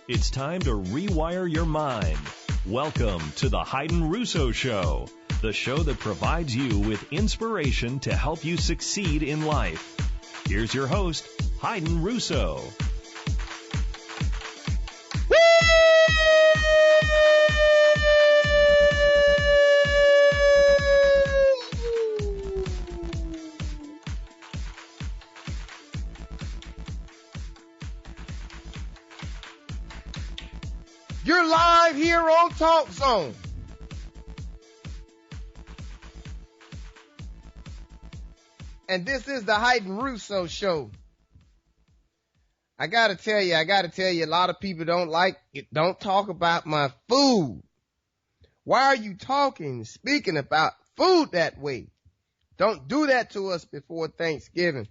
It's time to rewire your mind. Welcome to the Hydn Rousseau Show, the show that provides you with inspiration to help you succeed in life. Here's your host, Hydn Rousseau. You're live here on Talk Zone. And this is the Hydn Rousseau Show. I gotta tell you, a lot of people don't talk about my food. Why are you speaking about food that way? Don't do that to us before Thanksgiving.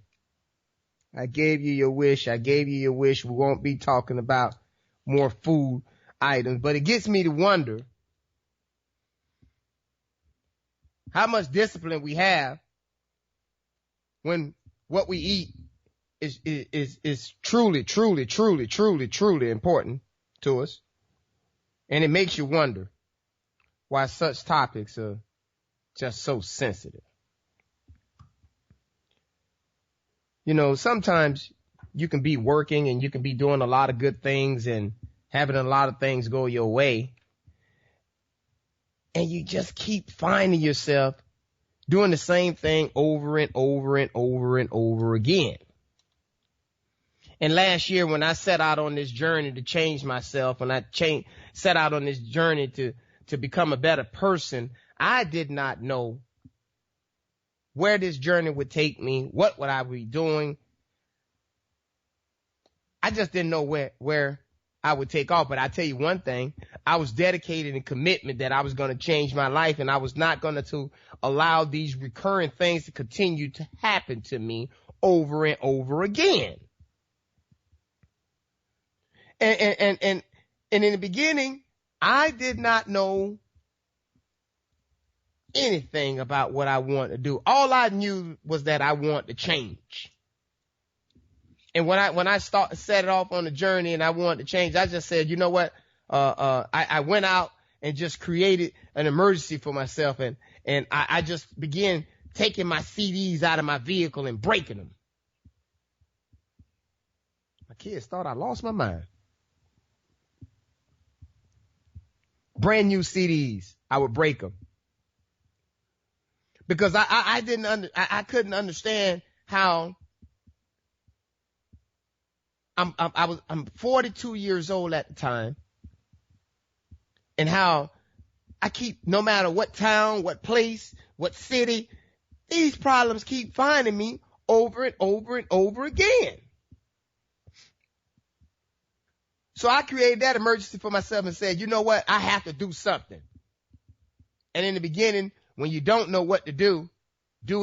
I gave you your wish. We won't be talking about more food items, but it gets me to wonder how much discipline we have when what we eat is truly important to us. And it makes you wonder why such topics are just so sensitive. You know, sometimes you can be working and you can be doing a lot of good things and having a lot of things go your way, and you just keep finding yourself doing the same thing over and over again. And last year, when I set out on this journey to change myself, when I set out on this journey to become a better person, I did not know where this journey would take me, what would I be doing. I just didn't know where I would take off. But I tell you one thing, I was dedicated in commitment that I was going to change my life, and I was not going to allow these recurring things to continue to happen to me over and over again. And in the beginning, I did not know anything about what I wanted to do. All I knew was that I wanted to change. And when I set it off on the journey and I wanted to change, I just said, you know what? I went out and just created an emergency for myself. And I just began taking my CDs out of my vehicle and breaking them. My kids thought I lost my mind. Brand new CDs, I would break them. Because I couldn't understand how I'm 42 years old at the time, and how I keep, no matter what town, what place, what city, these problems keep finding me over and over again. So I created that emergency for myself and said, you know what? I have to do something. And in the beginning, when you don't know what to do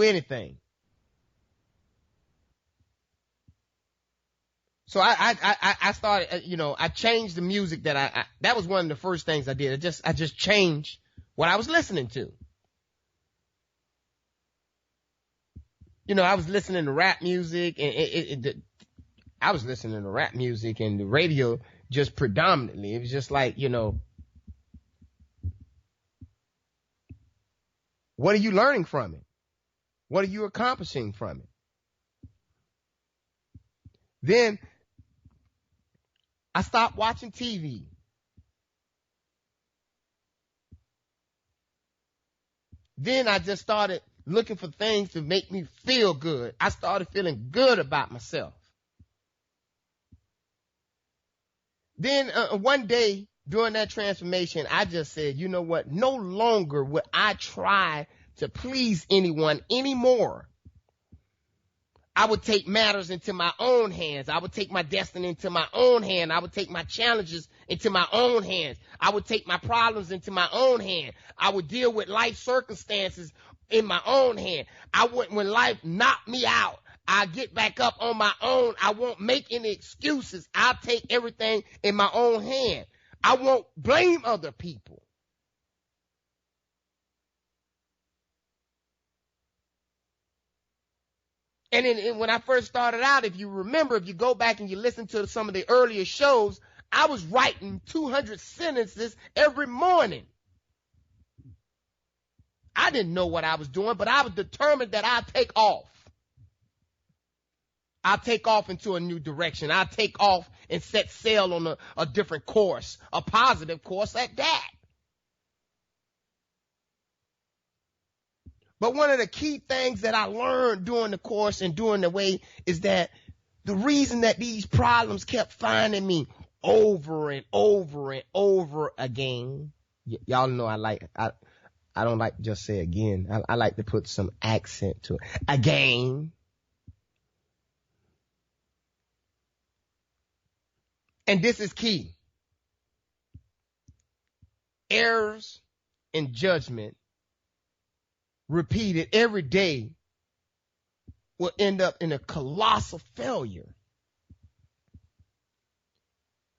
anything. So I started, I changed the music that that was one of the first things I did. I just changed what I was listening to. I was listening to rap music, and I was listening to rap music and the radio just predominantly. It was just like, what are you learning from it? What are you accomplishing from it? Then I stopped watching TV. Then I just started looking for things to make me feel good. I started feeling good about myself. Then one day during that transformation, I just said, you know what? No longer would I try to please anyone anymore. I would take matters into my own hands. I would take my destiny into my own hand. I would take my challenges into my own hands. I would take my problems into my own hand. I would deal with life circumstances in my own hand. When life knocked me out, I get back up on my own. I won't make any excuses. I'll take everything in my own hand. I won't blame other people. And when I first started out, if you remember, if you go back and you listen to some of the earlier shows, I was writing 200 sentences every morning. I didn't know what I was doing, but I was determined that I'd take off. I'll take off into a new direction. I'll take off and set sail on a different course, a positive course at that. But one of the key things that I learned during the course and during the way is that the reason that these problems kept finding me over and over and over again. Y'all know I don't like to just say again. I like to put some accent to it. Again. And this is key. Errors in judgment repeated every day will end up in a colossal failure.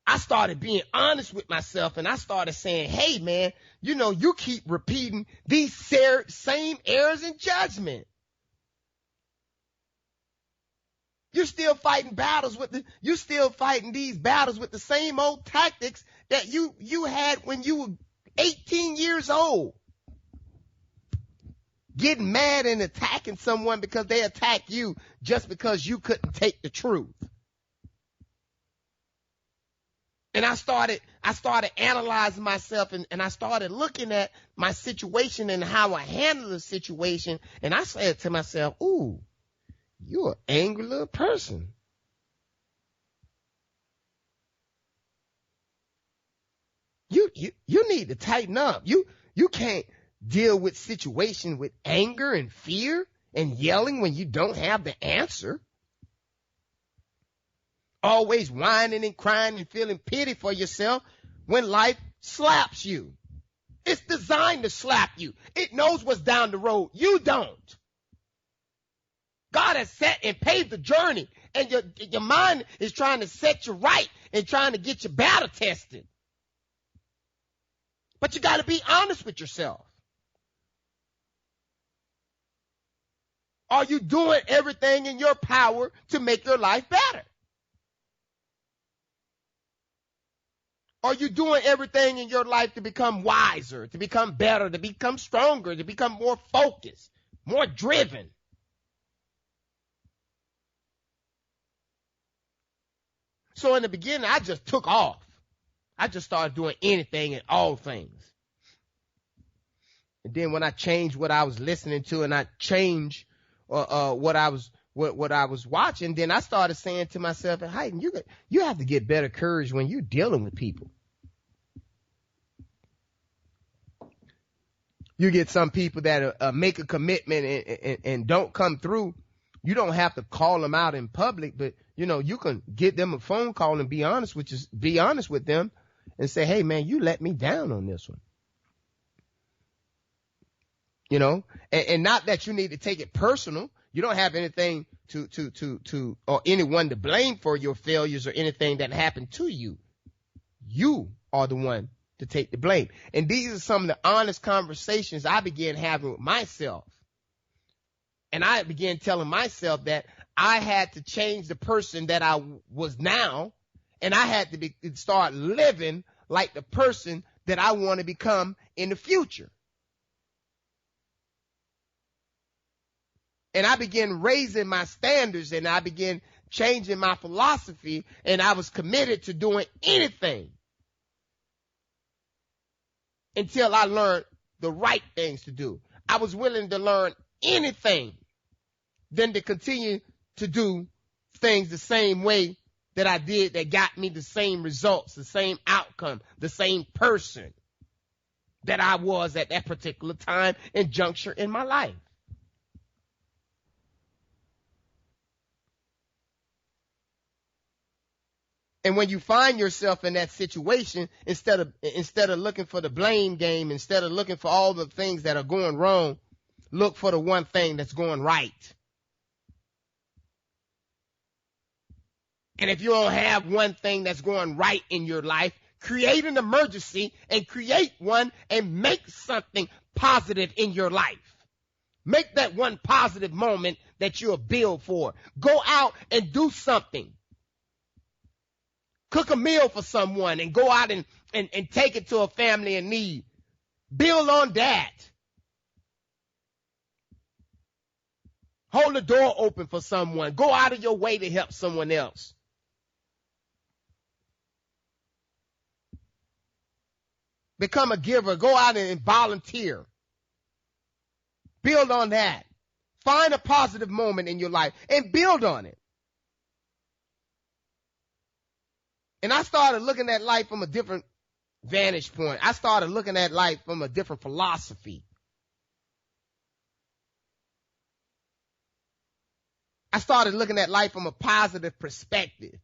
I started being honest with myself and I started saying, hey man, you keep repeating these same errors in judgment. You're still fighting these battles with the same old tactics that you had when you were 18 years old. Getting mad and attacking someone because they attacked you just because you couldn't take the truth. And I started analyzing myself and I started looking at my situation and how I handled the situation. And I said to myself, ooh, you're an angry little person. You need to tighten up. You can't deal with situation with anger and fear and yelling when you don't have the answer. Always whining and crying and feeling pity for yourself when life slaps you. It's designed to slap you. It knows what's down the road. You don't. God has set and paved the journey, and your mind is trying to set you right and trying to get you battle tested. But you got to be honest with yourself. Are you doing everything in your power to make your life better? Are you doing everything in your life to become wiser, to become better, to become stronger, to become more focused, more driven? So in the beginning, I just took off. I just started doing anything and all things. And then when I changed what I was listening to and I changed what I was watching, then I started saying to myself, Hydn, you have to get better courage when you're dealing with people. You get some people that make a commitment and don't come through. You don't have to call them out in public, but you can give them a phone call and be honest with them and say, hey man, you let me down on this one. And not that you need to take it personal. You don't have anything to or anyone to blame for your failures or anything that happened to you. You are the one to take the blame. And these are some of the honest conversations I began having with myself. And I began telling myself that I had to change the person that I was now, and I had to start living like the person that I want to become in the future. And I began raising my standards and I began changing my philosophy, and I was committed to doing anything until I learned the right things to do. I was willing to learn anything than to continue to do things the same way that I did that got me the same results, the same outcome, the same person that I was at that particular time and juncture in my life. And when you find yourself in that situation, instead of looking for the blame game, instead of looking for all the things that are going wrong, look for the one thing that's going right. And if you don't have one thing that's going right in your life, create an emergency and create one and make something positive in your life. Make that one positive moment that you'll build for. Go out and do something. Cook a meal for someone and go out and take it to a family in need. Build on that. Hold the door open for someone. Go out of your way to help someone else. Become a giver. Go out and volunteer. Build on that. Find a positive moment in your life and build on it. And I started looking at life from a different vantage point. I started looking at life from a different philosophy. I started looking at life from a positive perspective.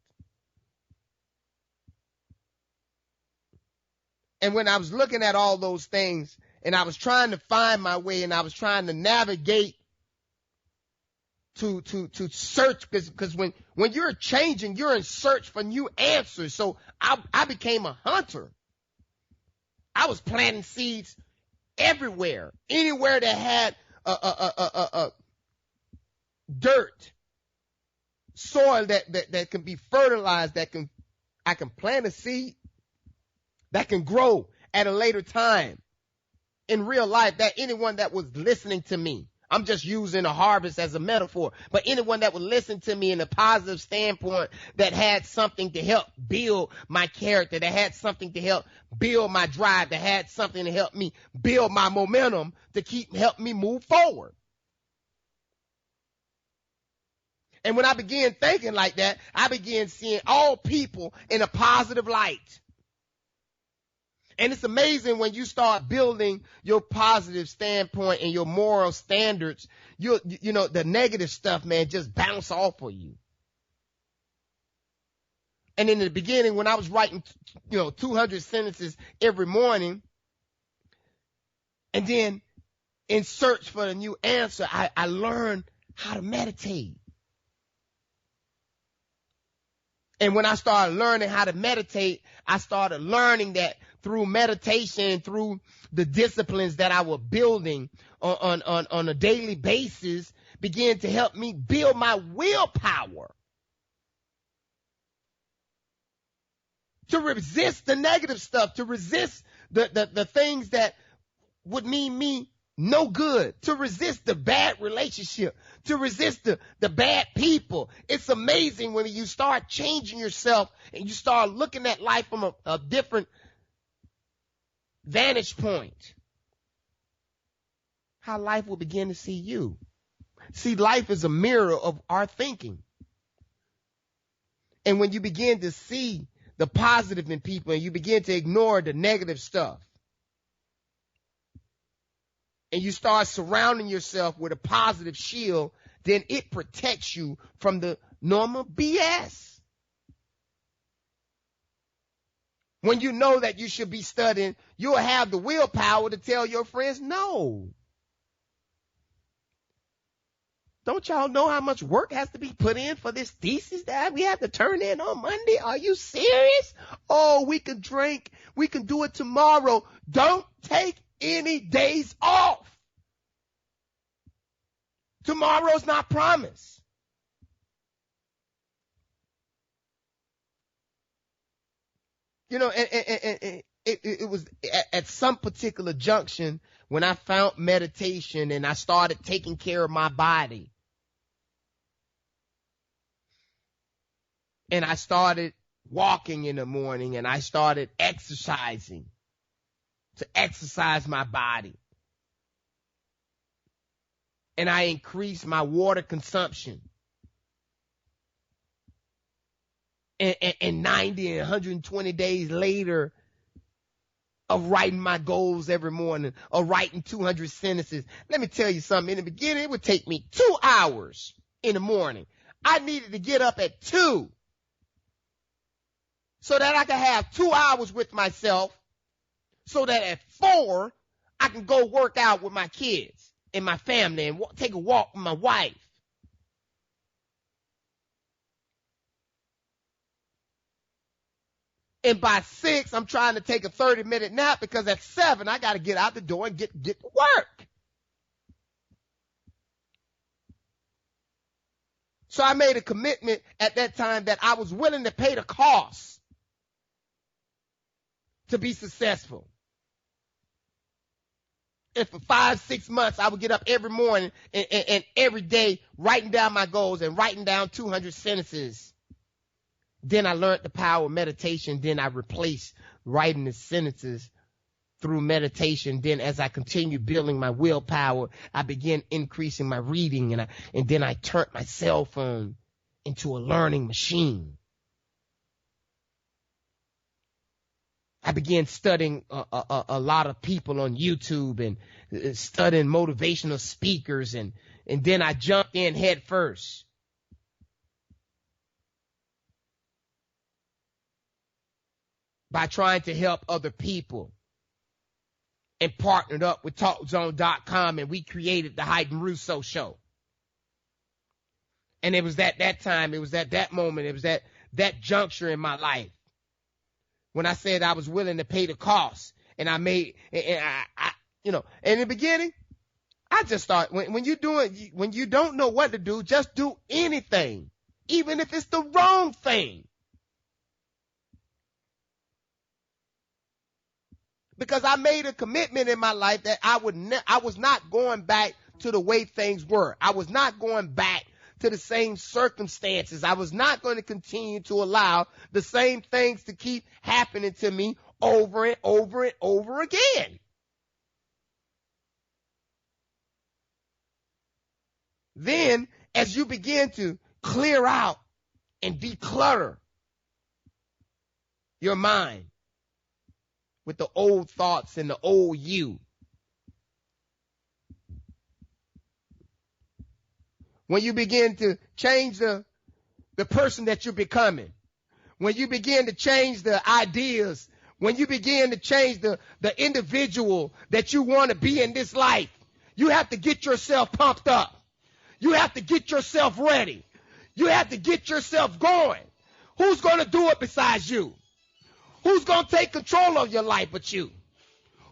And when I was looking at all those things and I was trying to find my way and I was trying to navigate to search, because when you're changing, you're in search for new answers. So I became a hunter. I was planting seeds everywhere, anywhere that had dirt, soil that can be fertilized, I can plant a seed that can grow at a later time. In real life, that anyone that was listening to me, I'm just using a harvest as a metaphor, but anyone that would listen to me in a positive standpoint that had something to help build my character, that had something to help build my drive, that had something to help me build my momentum to help me move forward. And when I began thinking like that, I began seeing all people in a positive light. And it's amazing when you start building your positive standpoint and your moral standards, you know, the negative stuff, man, just bounce off of you. And in the beginning, when I was writing, 200 sentences every morning, and then in search for a new answer, I learned how to meditate. And when I started learning how to meditate, I started learning that through meditation, through the disciplines that I was building on a daily basis, began to help me build my willpower to resist the negative stuff, to resist the things that would mean me no good, to resist the bad relationship, to resist the bad people. It's amazing when you start changing yourself and you start looking at life from a different vantage point, how life will begin to see you. See, life is a mirror of our thinking. And when you begin to see the positive in people and you begin to ignore the negative stuff, and you start surrounding yourself with a positive shield, then it protects you from the normal BS. When you know that you should be studying, you'll have the willpower to tell your friends no. Don't y'all know how much work has to be put in for this thesis that we have to turn in on Monday? Are you serious? Oh, we can drink. We can do it tomorrow. Don't take any days off. Tomorrow's not promised. And it was at some particular junction when I found meditation and I started taking care of my body. And I started walking in the morning and I started exercising to exercise my body. And I increased my water consumption. And 90 and 120 days later of writing my goals every morning, of writing 200 sentences. Let me tell you something. In the beginning, it would take me 2 hours in the morning. I needed to get up at 2 so that I could have 2 hours with myself, so that at 4, I can go work out with my kids and my family and take a walk with my wife. And by 6, I'm trying to take a 30-minute nap because at 7, I got to get out the door and get to work. So I made a commitment at that time that I was willing to pay the cost to be successful. And for 5-6 months, I would get up every morning and every day writing down my goals and writing down 200 sentences. Then I learned the power of meditation. Then I replaced writing the sentences through meditation. Then as I continued building my willpower, I began increasing my reading, and then I turned my cell phone into a learning machine. I began studying a lot of people on YouTube and studying motivational speakers, and then I jumped in head first. By trying to help other people, and partnered up with TalkZone.com, and we created the Hydn Rousseau show. And it was at that time, it was at that moment, it was at that juncture in my life when I said I was willing to pay the cost. And I made, and I in the beginning, I just thought when you don't know what to do, just do anything, even if it's the wrong thing. Because I made a commitment in my life that I was not going back to the way things were. I was not going back to the same circumstances. I was not going to continue to allow the same things to keep happening to me over and over and over again. Then, as you begin to clear out and declutter your mind with the old thoughts and the old you, when you begin to change the person that you're becoming, when you begin to change the ideas, when you begin to change the individual that you want to be in this life, you have to get yourself pumped up. You have to get yourself ready. You have to get yourself going. Who's going to do it besides you? Who's going to take control of your life but you?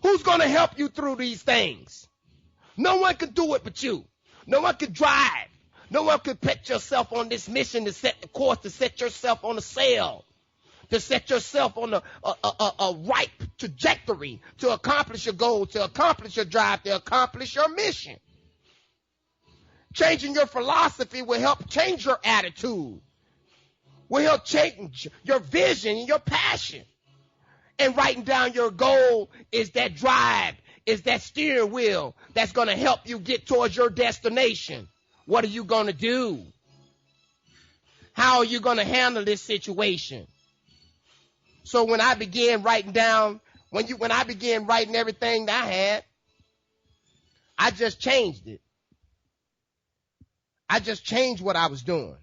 Who's going to help you through these things? No one can do it but you. No one can drive. No one can put yourself on this mission to set the course, to set yourself on a sail, to set yourself on a right trajectory to accomplish your goal, to accomplish your drive, to accomplish your mission. Changing your philosophy will help change your attitude, will help change your vision and your passion. And writing down your goal is that drive, is that steering wheel that's going to help you get towards your destination. What are you going to do? How are you going to handle this situation? So when I began writing down, when I began writing everything that I had, I just changed it. I just changed what I was doing.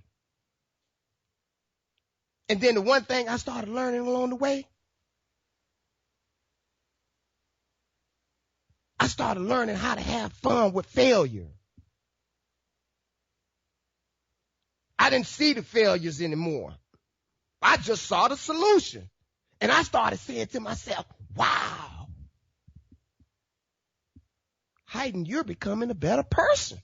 And then the one thing I started learning along the way, I started learning how to have fun with failure. I didn't see the failures anymore. I just saw the solution. And I started saying to myself, wow, Hydn, you're becoming a better person.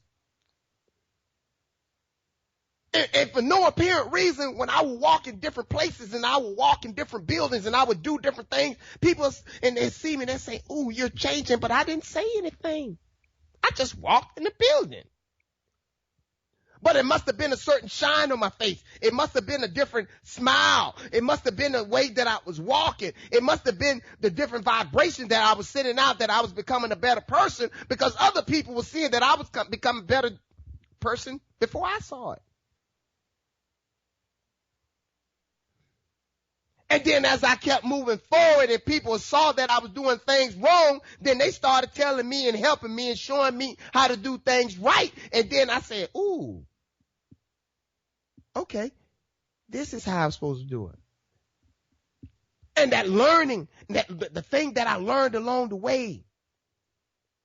And for no apparent reason, when I would walk in different places and I would walk in different buildings and I would do different things, people, and they see me and they say, ooh, you're changing, but I didn't say anything. I just walked in the building. But it must have been a certain shine on my face. It must have been a different smile. It must have been the way that I was walking. It must have been the different vibration that I was sending out, that I was becoming a better person, because other people were seeing that I was becoming a better person before I saw it. And then as I kept moving forward and people saw that I was doing things wrong, then they started telling me and helping me and showing me how to do things right. And then I said, ooh, okay, this is how I'm supposed to do it. And that learning, that the thing that I learned along the way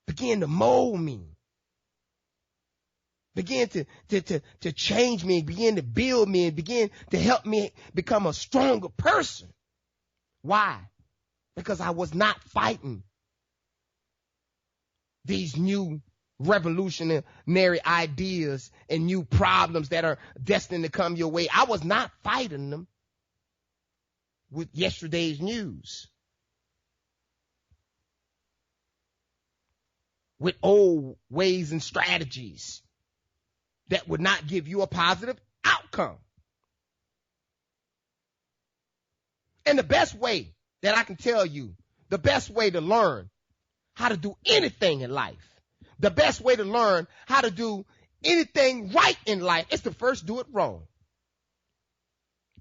began to mold me, began to change me, begin to build me, and begin to help me become a stronger person. Why? Because I was not fighting these new revolutionary ideas and new problems that are destined to come your way. I was not fighting them with yesterday's news. with old ways and strategies that would not give you a positive outcome. And the best way that I can tell you, the best way to learn how to do anything in life, the best way to learn how to do anything right in life is to first do it wrong.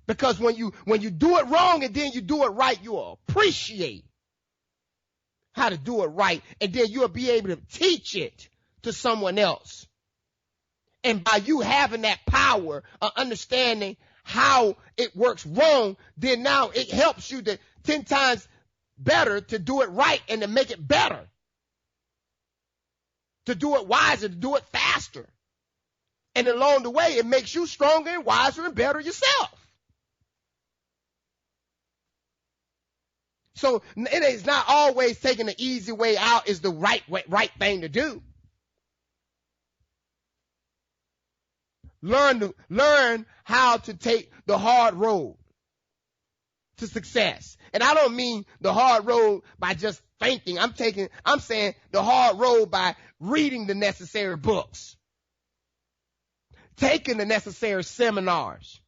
Because when you do it wrong and then you do it right, you'll appreciate how to do it right, and then you'll be able to teach it to someone else. And by you having that power of understanding how it works wrong, then now it helps you to 10 times better to do it right and to make it better, to do it wiser, to do it faster. And along the way, it makes you stronger and wiser and better yourself. So it is not always taking the easy way out is the right thing to do. Learn how to take the hard road to success. And I don't mean the hard road by just thinking. I'm saying the hard road by reading the necessary books, taking the necessary seminars,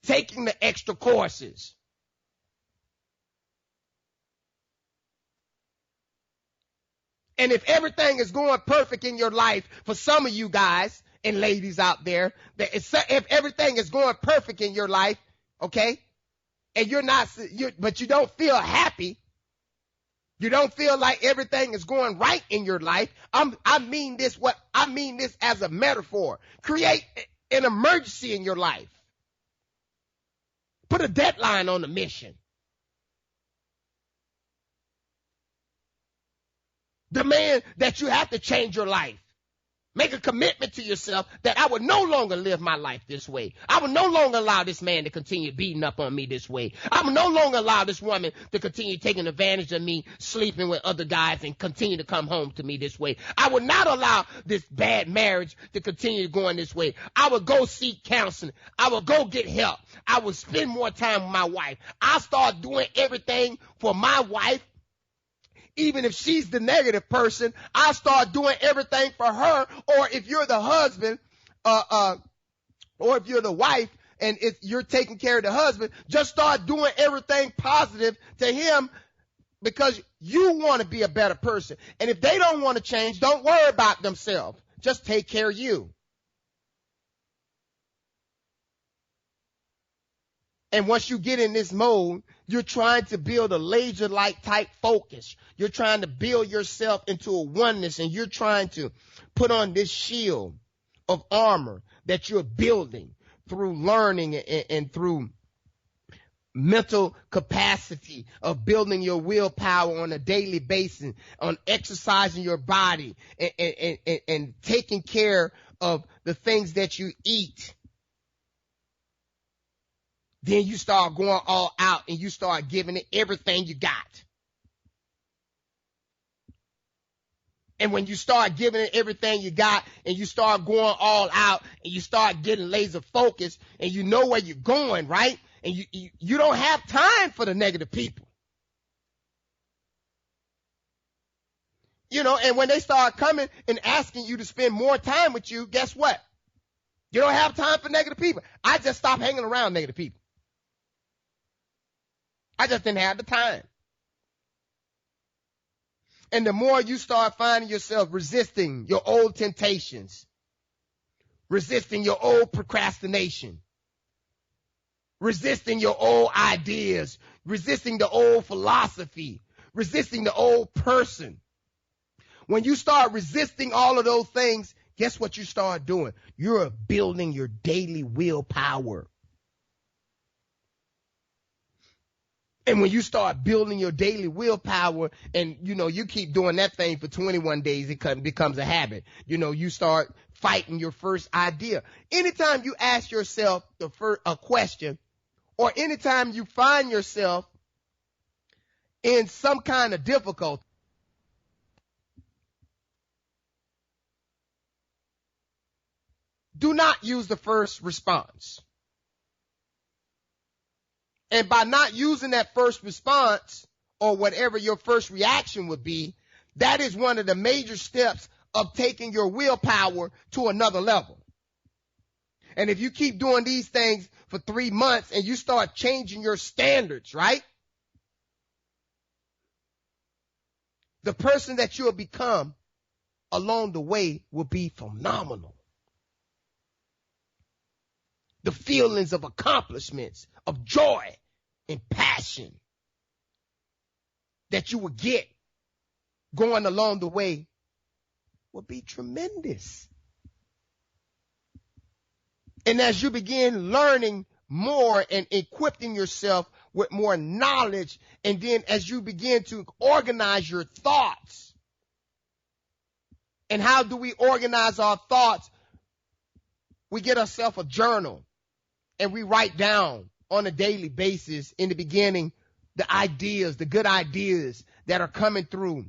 taking the extra courses. And if everything is going perfect in your life, for some of you guys and ladies out there, if everything is going perfect in your life, okay, and but you don't feel happy, you don't feel like everything is going right in your life, I mean this as a metaphor. Create an emergency in your life. Put a deadline on the mission. Demand that you have to change your life. Make a commitment to yourself that I will no longer live my life this way. I will no longer allow this man to continue beating up on me this way. I will no longer allow this woman to continue taking advantage of me, sleeping with other guys, and continue to come home to me this way. I will not allow this bad marriage to continue going this way. I will go seek counseling. I will go get help. I will spend more time with my wife. I'll start doing everything for my wife. Even if she's the negative person, I start doing everything for her. Or if you're the husband, or if you're the wife and you're taking care of the husband, just start doing everything positive to him because you want to be a better person. And if they don't want to change, don't worry about themselves. Just take care of you. And once you get in this mode, you're trying to build a laser-like type focus. You're trying to build yourself into a oneness, and you're trying to put on this shield of armor that you're building through learning and through mental capacity of building your willpower on a daily basis, on exercising your body and taking care of the things that you eat. Then you start going all out and you start giving it everything you got. And when you start giving it everything you got and you start going all out and you start getting laser focused and you know where you're going, right? And you don't have time for the negative people. You know, and when they start coming and asking you to spend more time with you, guess what? You don't have time for negative people. I just stopped hanging around negative people. I just didn't have the time. And the more you start finding yourself resisting your old temptations, resisting your old procrastination, resisting your old ideas, resisting the old philosophy, resisting the old person. When you start resisting all of those things, guess what you start doing? You're building your daily willpower. And when you start building your daily willpower and, you keep doing that thing for 21 days, it becomes a habit. You start fighting your first idea. Anytime you ask yourself a question, or anytime you find yourself in some kind of difficulty, do not use the first response. And by not using that first response or whatever your first reaction would be, That is one of the major steps of taking your willpower to another level. And if you keep doing these things for 3 months and you start changing your standards, right? The person that you'll become along the way will be phenomenal. The feelings of accomplishments, of joy and passion that you will get going along the way will be tremendous. And as you begin learning more and equipping yourself with more knowledge, and then as you begin to organize your thoughts, and how do we organize our thoughts? We get ourselves a journal and we write down on a daily basis in the beginning the ideas, the good ideas that are coming through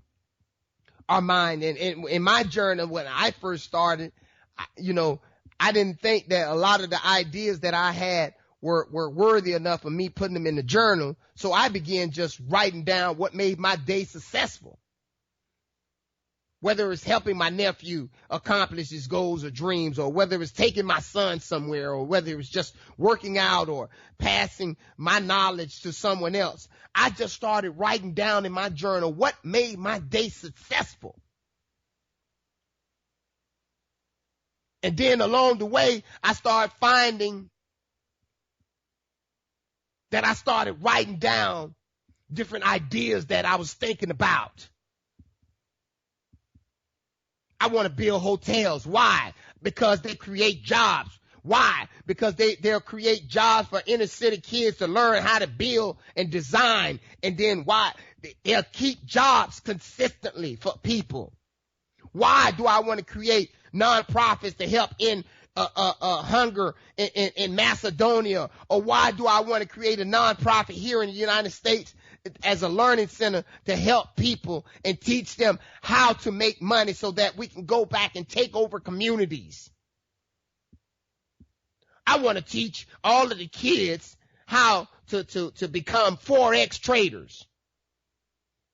our mind. And in my journal, when I first started, I didn't think that a lot of the ideas that I had were worthy enough of me putting them in the journal. So I began just writing down what made my day successful. Whether it's helping my nephew accomplish his goals or dreams, or whether it's taking my son somewhere, or whether it's just working out or passing my knowledge to someone else. I just started writing down in my journal what made my day successful. And then along the way, I started finding that I started writing down different ideas that I was thinking about. I want to build hotels. Why? Because they create jobs. Why? Because they'll create jobs for inner city kids to learn how to build and design. And then why? They'll keep jobs consistently for people. Why do I want to create nonprofits to help in hunger in Macedonia? Or why do I want to create a nonprofit here in the United States as a learning center to help people and teach them how to make money so that we can go back and take over communities? I want to teach all of the kids how to become Forex traders.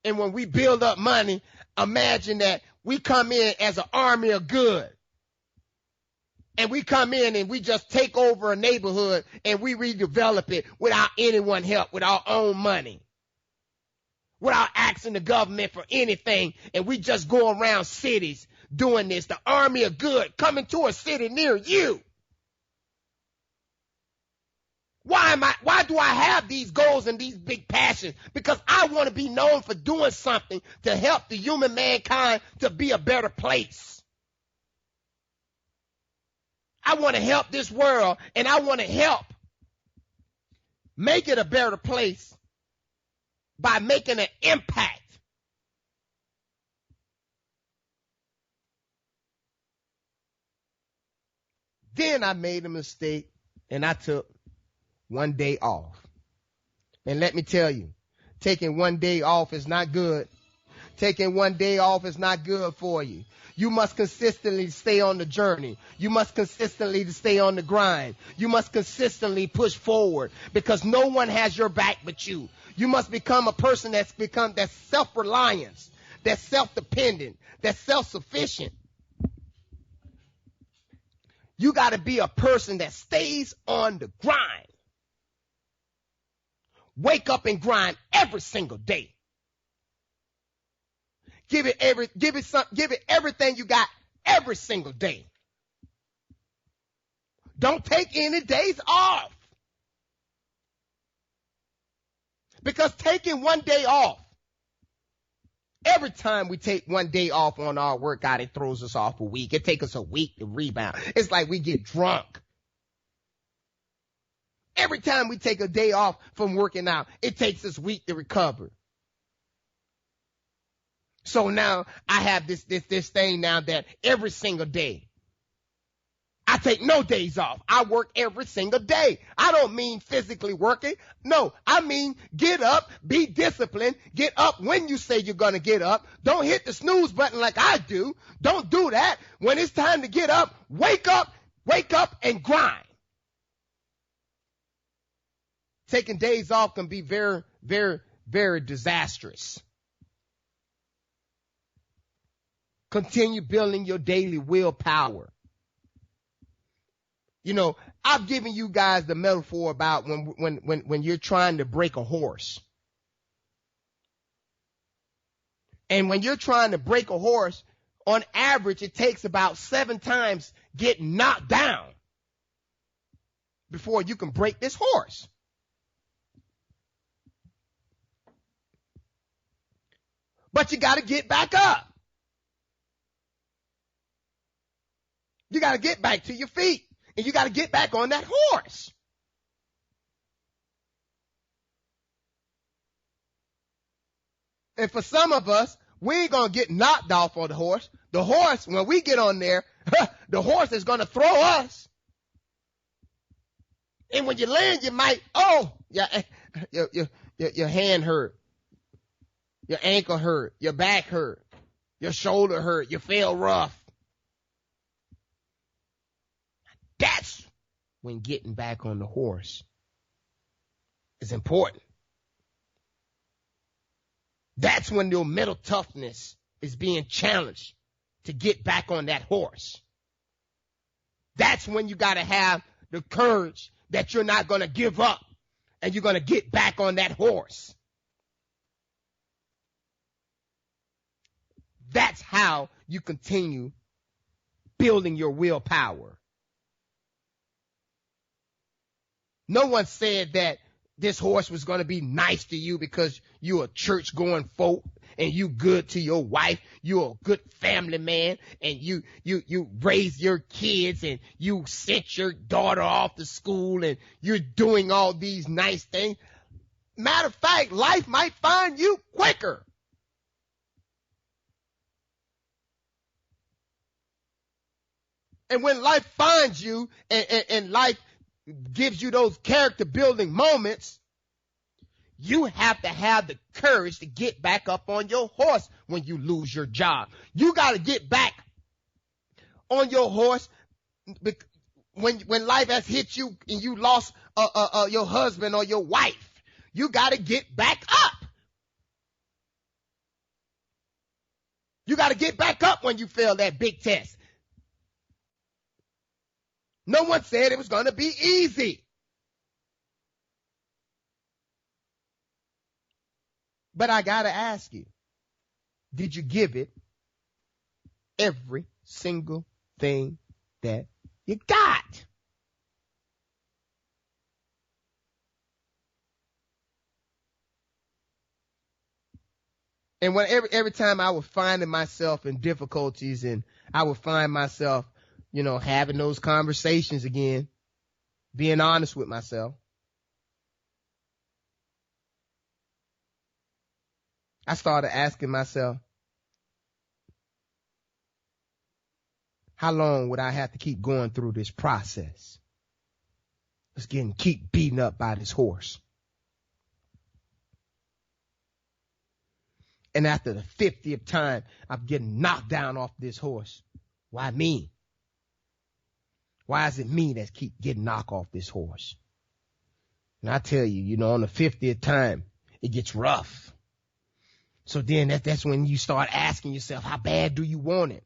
And when we build up money, imagine that we come in as an army of good. And we come in and we just take over a neighborhood and we redevelop it without anyone help, with our own money. Without asking the government for anything, and we just go around cities doing this. The army of good coming to a city near you. Why do I have these goals and these big passions? Because I want to be known for doing something to help the human mankind to be a better place. I want to help this world, and I want to help make it a better place by making an impact. Then I made a mistake and I took one day off. And let me tell you, taking one day off is not good. Taking one day off is not good for you. You must consistently stay on the journey. You must consistently stay on the grind. You must consistently push forward because no one has your back but you. You must become a person that's self-reliant, that's self-dependent, that's self-sufficient. You got to be a person that stays on the grind. Wake up and grind every single day. Give it everything you got every single day. Don't take any days off. Because taking one day off, every time we take one day off on our workout, it throws us off a week. It takes us a week to rebound. It's like we get drunk. Every time we take a day off from working out, it takes us a week to recover. So now I have this thing now that every single day, I take no days off. I work every single day. I don't mean physically working. No, I mean get up, be disciplined, get up when you say you're going to get up. Don't hit the snooze button like I do. Don't do that. When it's time to get up and grind. Taking days off can be very, very, very disastrous. Continue building your daily willpower. You know, I've given you guys the metaphor about when you're trying to break a horse. And when you're trying to break a horse, on average, it takes about 7 times getting knocked down before you can break this horse. But you got to get back up. You got to get back to your feet. And you got to get back on that horse. And for some of us, we ain't going to get knocked off on the horse. The horse, when we get on there, the horse is going to throw us. And when you land, you might, your hand hurt. Your ankle hurt. Your back hurt. Your shoulder hurt. You feel rough. That's when getting back on the horse is important. That's when your mental toughness is being challenged to get back on that horse. That's when you got to have the courage that you're not going to give up and you're going to get back on that horse. That's how you continue building your willpower. No one said that this horse was going to be nice to you because you're a church going folk and you good to your wife. You're a good family man and you raise your kids and you sent your daughter off to school and you're doing all these nice things. Matter of fact, life might find you quicker. And when life finds you and life gives you those character building moments, you have to have the courage to get back up on your horse when you lose your job. You got to get back on your horse when life has hit you and you lost your husband or your wife. You got to get back up. You got to get back up when you fail that big test. No one said it was going to be easy. But I got to ask you, did you give it every single thing that you got? And every time I was finding myself in difficulties and I would find myself, having those conversations again, being honest with myself, I started asking myself, how long would I have to keep going through this process? Keep beaten up by this horse. And after the 50th time, I'm getting knocked down off this horse. Why me? Why is it me that keep getting knocked off this horse? And I tell you, on the 50th time, it gets rough. So then that's when you start asking yourself, how bad do you want it?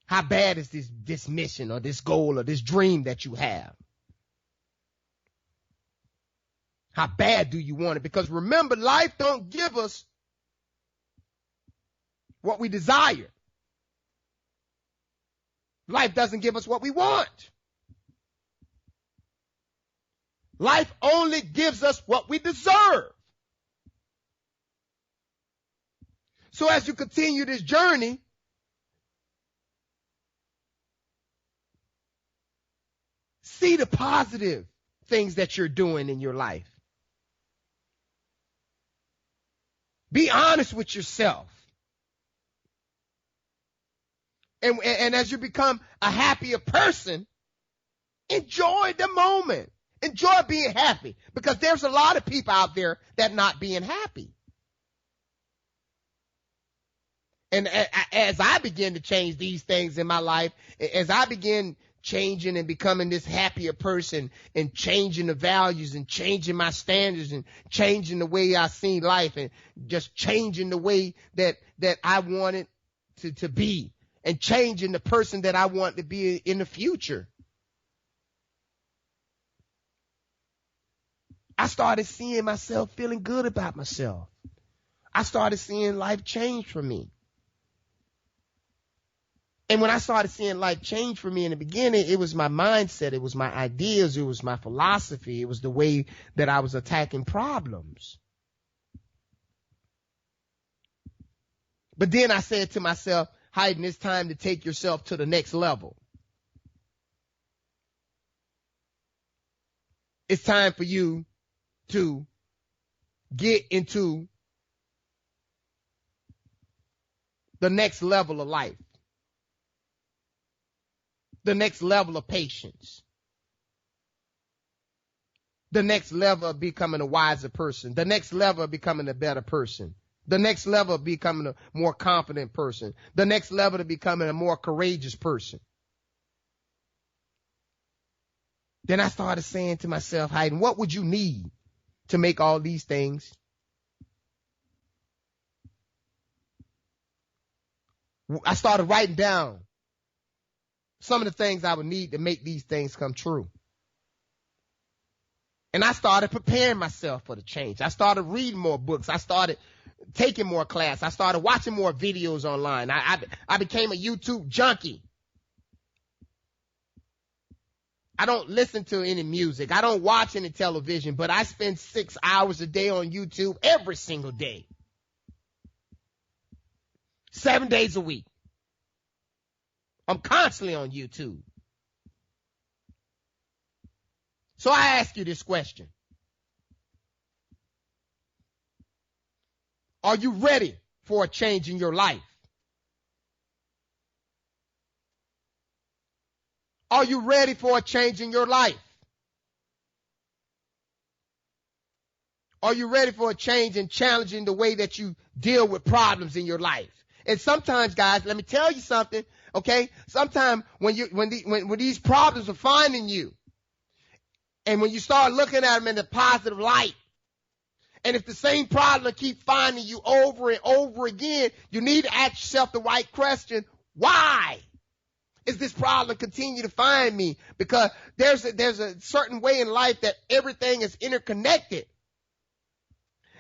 How bad is this mission or this goal or this dream that you have? How bad do you want it? Because remember, life don't give us what we desire. Life doesn't give us what we want. Life only gives us what we deserve. So as you continue this journey, see the positive things that you're doing in your life. Be honest with yourself. And as you become a happier person, enjoy the moment. Enjoy being happy. Because there's a lot of people out there that not being happy. And as I begin to change these things in my life, as I begin changing and becoming this happier person and changing the values and changing my standards and changing the way I see life and just changing the way that I wanted to be and changing the person that I want to be in the future. I started seeing myself feeling good about myself. I started seeing life change for me. And when I started seeing life change for me in the beginning, it was my mindset, it was my ideas, it was my philosophy, it was the way that I was attacking problems. But then I said to myself, Hydn, it's time to take yourself to the next level. It's time for you to get into the next level of life, the next level of patience, the next level of becoming a wiser person, the next level of becoming a better person, the next level of becoming a more confident person, the next level of becoming a more courageous person. Then I started saying to myself, Hydn, what would you need to make all these things? I started writing down some of the things I would need to make these things come true. And I started preparing myself for the change. I started reading more books. I started taking more class. I started watching more videos online. I became a YouTube junkie. I don't listen to any music. I don't watch any television, but I spend 6 hours a day on YouTube every single day. 7 days a week. I'm constantly on YouTube. So I ask you this question. Are you ready for a change in your life? Are you ready for a change in your life? Are you ready for a change in challenging the way that you deal with problems in your life? And sometimes, guys, let me tell you something, okay? Sometimes when these problems are finding you, and when you start looking at them in a positive light, and if the same problem keep finding you over and over again, you need to ask yourself the right question: why is this problem continue to find me? Because there's a certain way in life that everything is interconnected.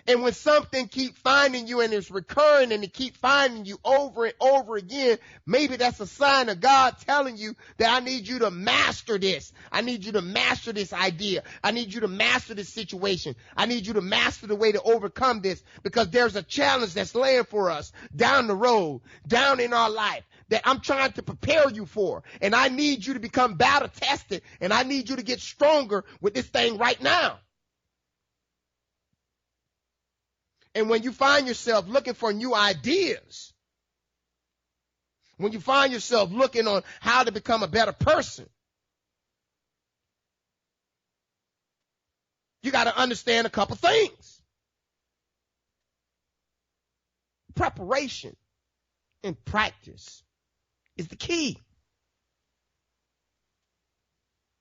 And when something keep finding you and it's recurring and it keep finding you over and over again, maybe that's a sign of God telling you that I need you to master this. I need you to master this idea. I need you to master this situation. I need you to master the way to overcome this, because there's a challenge that's laying for us down the road, down in our life, that I'm trying to prepare you for. And I need you to become battle tested, and I need you to get stronger with this thing right now. And when you find yourself looking for new ideas, when you find yourself looking on how to become a better person, you got to understand a couple things. Preparation and practice is the key.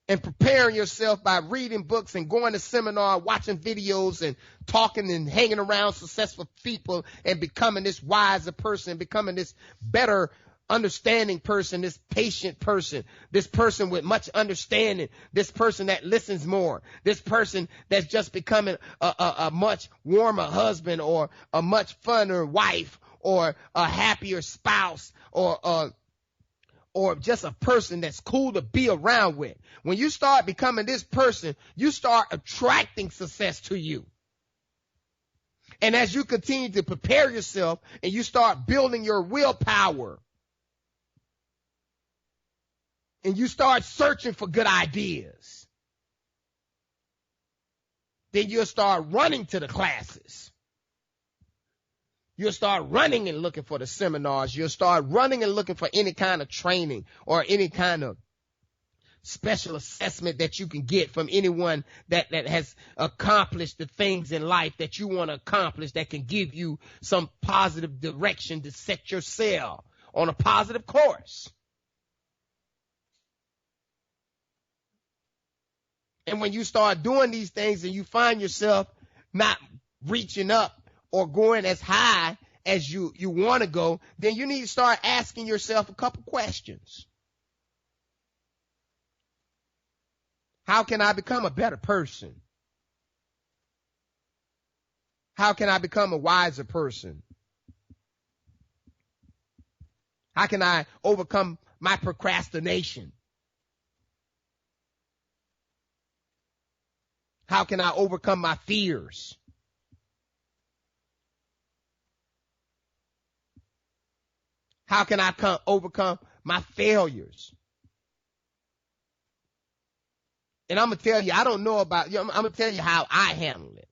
And preparing yourself by reading books and going to seminar, watching videos and talking and hanging around successful people and becoming this wiser person, becoming this better understanding person, this patient person, this person with much understanding, this person that listens more, this person that's just becoming a much warmer husband or a much funner wife or a happier spouse or just a person that's cool to be around with. When you start becoming this person, you start attracting success to you. And as you continue to prepare yourself and you start building your willpower and you start searching for good ideas, then you'll start running to the classes. You'll start running and looking for the seminars. You'll start running and looking for any kind of training or any kind of special assessment that you can get from anyone that has accomplished the things in life that you want to accomplish, that can give you some positive direction to set your sail on a positive course. And when you start doing these things and you find yourself not reaching up or going as high as you want to go, then you need to start asking yourself a couple questions. How can I become a better person? How can I become a wiser person? How can I overcome my procrastination? How can I overcome my fears? How can I overcome my failures? And I'm going to tell you, I don't know about you. I'm going to tell you how I handle it.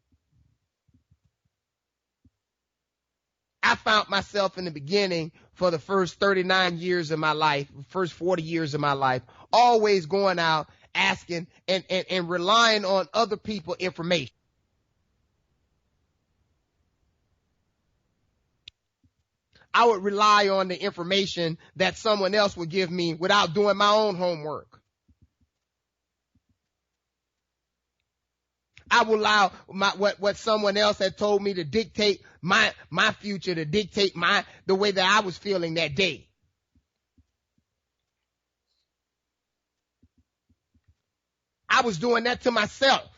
I found myself in the beginning for the first 39 years of my life, first 40 years of my life, always going out asking and relying on other people's information. I would rely on the information that someone else would give me without doing my own homework. I would allow what someone else had told me to dictate my future, to dictate the way that I was feeling that day. I was doing that to myself.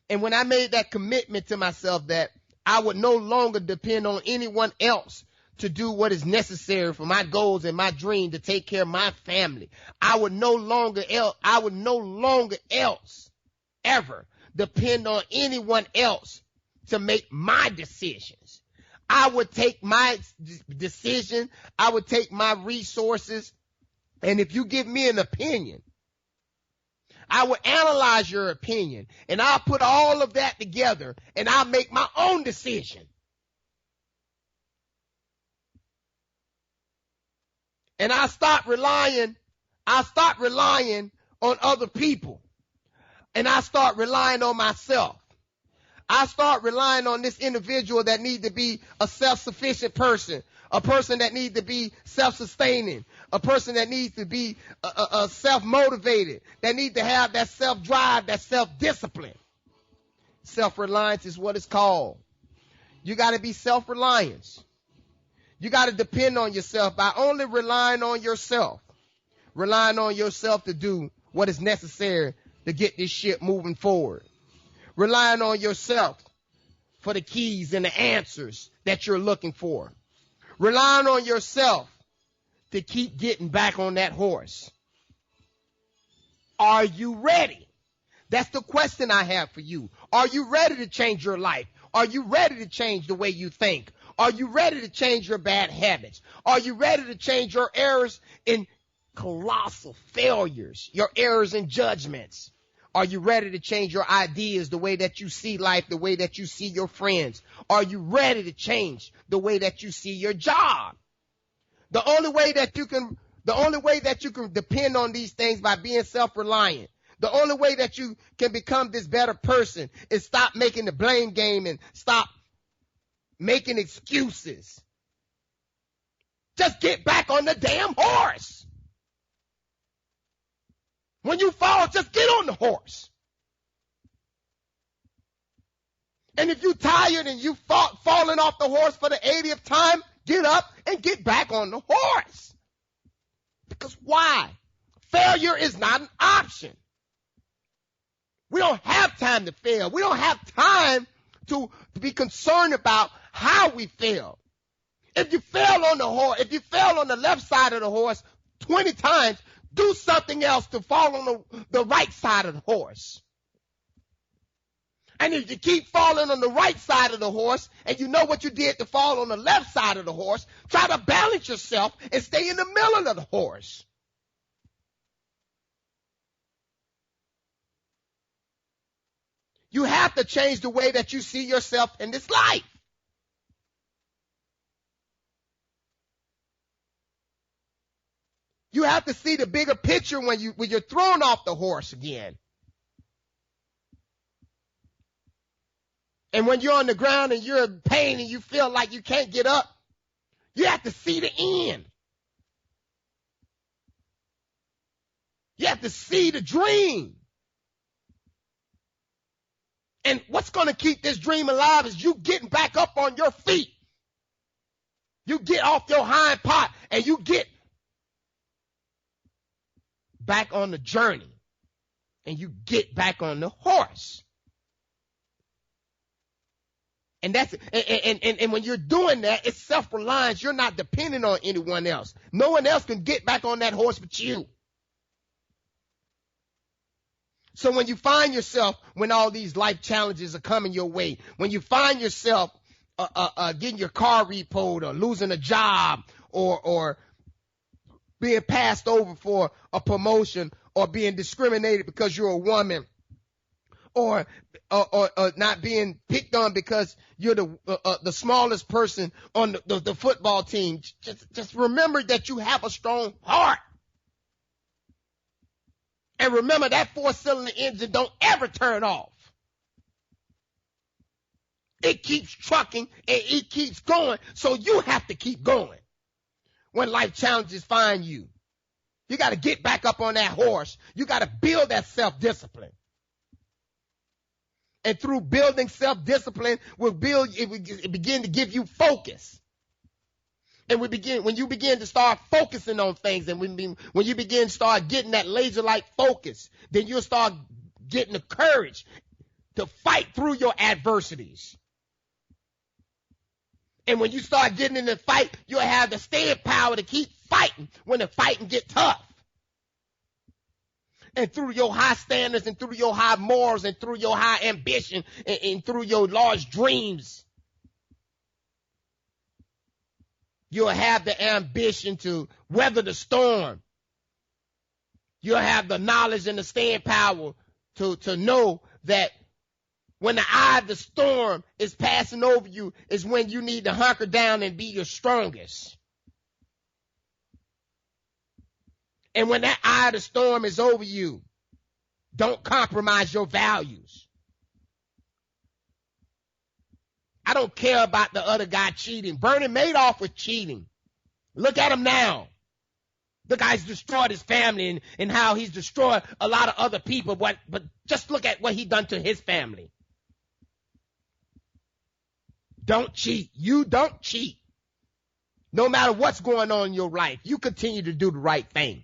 And when I made that commitment to myself that I would no longer depend on anyone else to do what is necessary for my goals and my dream to take care of my family, I would no longer else ever depend on anyone else to make my decisions. I would take my decision. I would take my resources. And if you give me an opinion, I will analyze your opinion and I'll put all of that together and I'll make my own decision. And I start relying on other people. And I start relying on myself. I start relying on this individual that needs to be a self-sufficient person, a person that needs to be self-sustaining, a person that needs to be self-motivated, that needs to have that self-drive, that self-discipline. Self-reliance is what it's called. You got to be self-reliance. You got to depend on yourself by only relying on yourself to do what is necessary to get this shit moving forward. Relying on yourself for the keys and the answers that you're looking for. Relying on yourself to keep getting back on that horse. Are you ready? That's the question I have for you. Are you ready to change your life? Are you ready to change the way you think? Are you ready to change your bad habits? Are you ready to change your errors in colossal failures, your errors in judgments? Are you ready to change your ideas, the way that you see life, the way that you see your friends? Are you ready to change the way that you see your job? The only way that you can depend on these things by being self-reliant. The only way that you can become this better person is stop making the blame game and stop making excuses. Just get back on the damn horse. When you fall, just get on the horse. And if you're tired and you falling off the horse for the 80th time, get up and get back on the horse. Because why? Failure is not an option. We don't have time to fail. We don't have time to be concerned about how we fail. If you fail on the horse, if you fail on the left side of the horse 20 times, do something else to fall on the right side of the horse. And if you keep falling on the right side of the horse and you know what you did to fall on the left side of the horse, try to balance yourself and stay in the middle of the horse. You have to change the way that you see yourself in this life. You have to see the bigger picture when you're thrown off the horse again. And when you're on the ground and you're in pain and you feel like you can't get up, you have to see the end. You have to see the dream. And what's going to keep this dream alive is you getting back up on your feet. You get off your hind part and you get back on the journey. And you get back on the horse. And that's and when you're doing that, it's self-reliance. You're not depending on anyone else. No one else can get back on that horse but you. So when you find yourself, when all these life challenges are coming your way, when you find yourself getting your car repoed or losing a job or being passed over for a promotion or being discriminated because you're a woman or not being picked on because you're the smallest person on the football team, just remember that you have a strong heart. And remember that 4-cylinder engine don't ever turn off. It keeps trucking and it keeps going. So you have to keep going when life challenges find you. You got to get back up on that horse. You got to build that self-discipline. And through building self-discipline, it begin to give you focus. And when you begin to start focusing on things, and when you begin to start getting that laser-like focus, then you'll start getting the courage to fight through your adversities. And when you start getting in the fight, you'll have the staying power to keep fighting when the fighting get tough. And through your high standards and through your high morals and through your high ambition and through your large dreams, you'll have the ambition to weather the storm. You'll have the knowledge and the staying power to know that when the eye of the storm is passing over you is when you need to hunker down and be your strongest. And when that eye of the storm is over you, don't compromise your values. I don't care about the other guy cheating. Bernie Madoff was cheating. Look at him now. The guy's destroyed his family and how he's destroyed a lot of other people. But just look at what he done to his family. Don't cheat. You don't cheat. No matter what's going on in your life, you continue to do the right thing.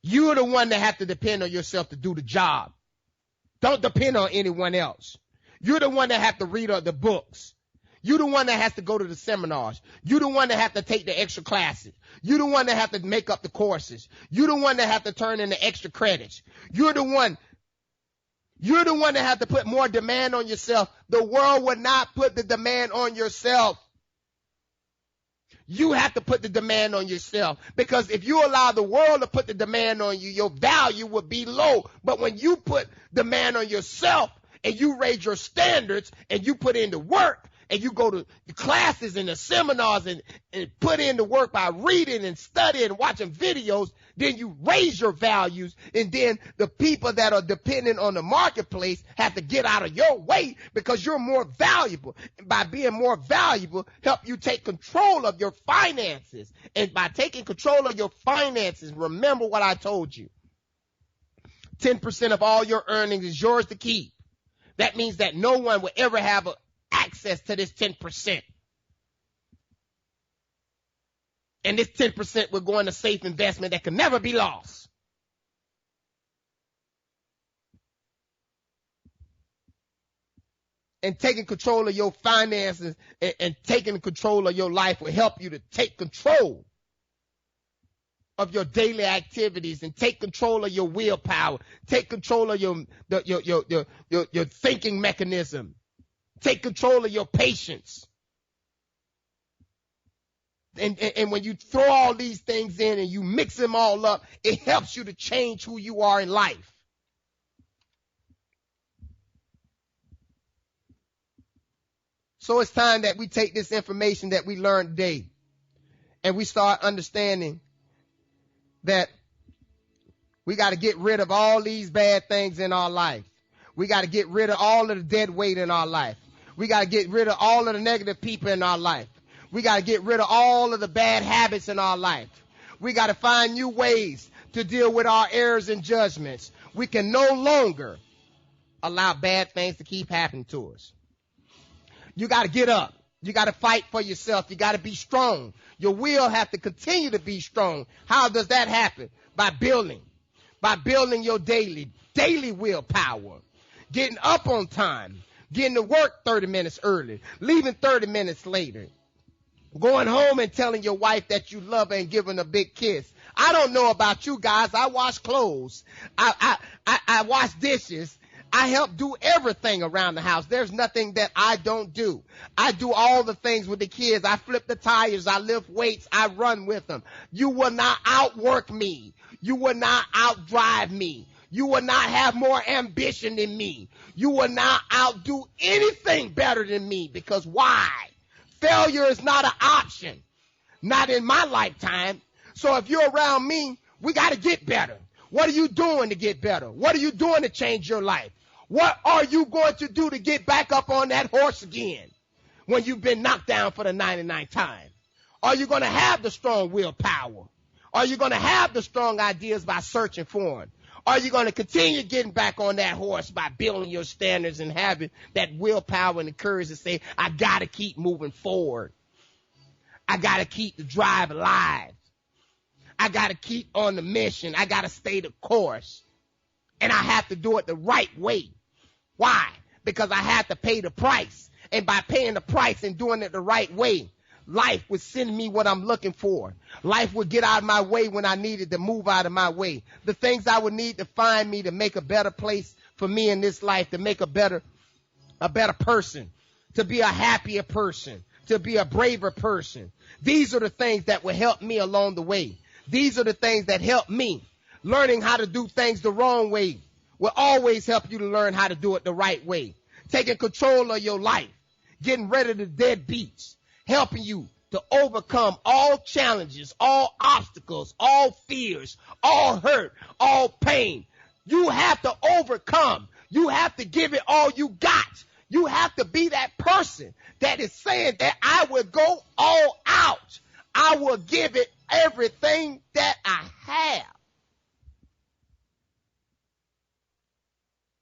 You're the one that have to depend on yourself to do the job. Don't depend on anyone else. You're the one that have to read the books. You're the one that has to go to the seminars. You're the one that have to take the extra classes. You're the one that have to make up the courses. You're the one that have to turn in the extra credits. You're the one that have to put more demand on yourself. The world would not put the demand on yourself. You have to put the demand on yourself, because if you allow the world to put the demand on you, your value would be low. But when you put demand on yourself and you raise your standards and you put in the work and you go to the classes and the seminars and put in the work by reading and studying and watching videos, then you raise your values, and then the people that are dependent on the marketplace have to get out of your way because you're more valuable. And by being more valuable, help you take control of your finances. And by taking control of your finances, remember what I told you. 10% of all your earnings is yours to keep. That means that no one will ever have access to this 10%. And this 10% will go into safe investment that can never be lost. And taking control of your finances and taking control of your life will help you to take control of your daily activities and take control of your willpower. Take control of your thinking mechanism. Take control of your patience. And when you throw all these things in and you mix them all up, it helps you to change who you are in life. So it's time that we take this information that we learned today and we start understanding that we got to get rid of all these bad things in our life. We got to get rid of all of the dead weight in our life. We got to get rid of all of the negative people in our life. We got to get rid of all of the bad habits in our life. We got to find new ways to deal with our errors and judgments. We can no longer allow bad things to keep happening to us. You got to get up. You got to fight for yourself. You got to be strong. Your will have to continue to be strong. How does that happen? By building your daily willpower. Getting up on time. Getting to work 30 minutes early. Leaving 30 minutes later. Going home and telling your wife that you love her and giving a big kiss. I don't know about you guys. I wash clothes. I wash dishes. I help do everything around the house. There's nothing that I don't do. I do all the things with the kids. I flip the tires. I lift weights. I run with them. You will not outwork me. You will not outdrive me. You will not have more ambition than me. You will not outdo anything better than me. Because why? Failure is not an option. Not in my lifetime. So if you're around me, we got to get better. What are you doing to get better? What are you doing to change your life? What are you going to do to get back up on that horse again when you've been knocked down for the 99th time? Are you going to have the strong willpower? Are you going to have the strong ideas by searching for them? Are you going to continue getting back on that horse by building your standards and having that willpower and the courage to say, I got to keep moving forward. I got to keep the drive alive. I got to keep on the mission. I got to stay the course. And I have to do it the right way. Why? Because I have to pay the price. And by paying the price and doing it the right way, life would send me what I'm looking for. Life would get out of my way when I needed to move out of my way. The things I would need to find me to make a better place for me in this life, to make a better person, to be a happier person, to be a braver person. These are the things that will help me along the way. These are the things that help me. Learning how to do things the wrong way will always help you to learn how to do it the right way. Taking control of your life, getting rid of the deadbeats, helping you to overcome all challenges, all obstacles, all fears, all hurt, all pain. You have to overcome. You have to give it all you got. You have to be that person that is saying that I will go all out. I will give it everything that I have.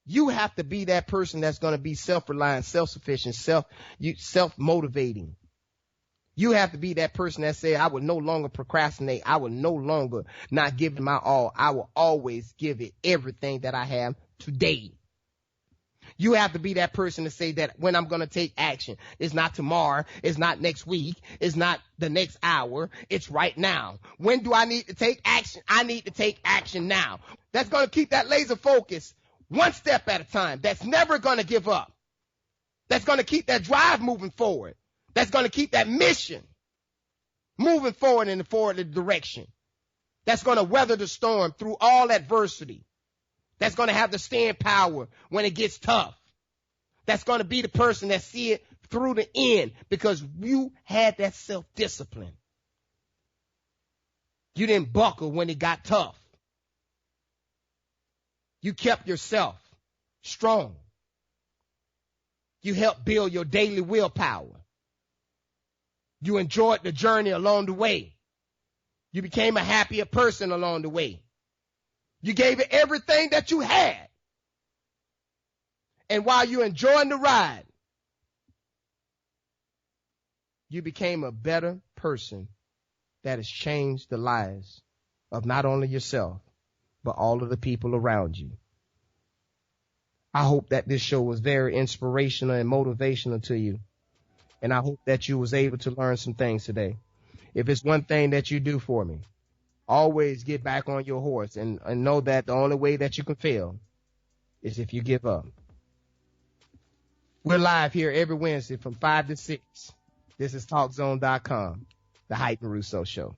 You have to be that person that's going to be self-reliant, self-sufficient, self-motivating. You have to be that person that says, I will no longer procrastinate. I will no longer not give it my all. I will always give it everything that I have today. You have to be that person to say that when I'm going to take action, it's not tomorrow, it's not next week, it's not the next hour, it's right now. When do I need to take action? I need to take action now. That's going to keep that laser focus one step at a time. That's never going to give up. That's going to keep that drive moving forward. That's going to keep that mission moving forward in the forward direction. That's going to weather the storm through all adversity. That's going to have the staying power when it gets tough. That's going to be the person that see it through the end because you had that self-discipline. You didn't buckle when it got tough. You kept yourself strong. You helped build your daily willpower. You enjoyed the journey along the way. You became a happier person along the way. You gave it everything that you had. And while you're enjoying the ride, you became a better person that has changed the lives of not only yourself, but all of the people around you. I hope that this show was very inspirational and motivational to you. And I hope that you was able to learn some things today. If it's one thing that you do for me, always get back on your horse and know that the only way that you can fail is if you give up. We're live here every Wednesday from 5 to 6. This is TalkZone.com, the Hydn Rousseau Show.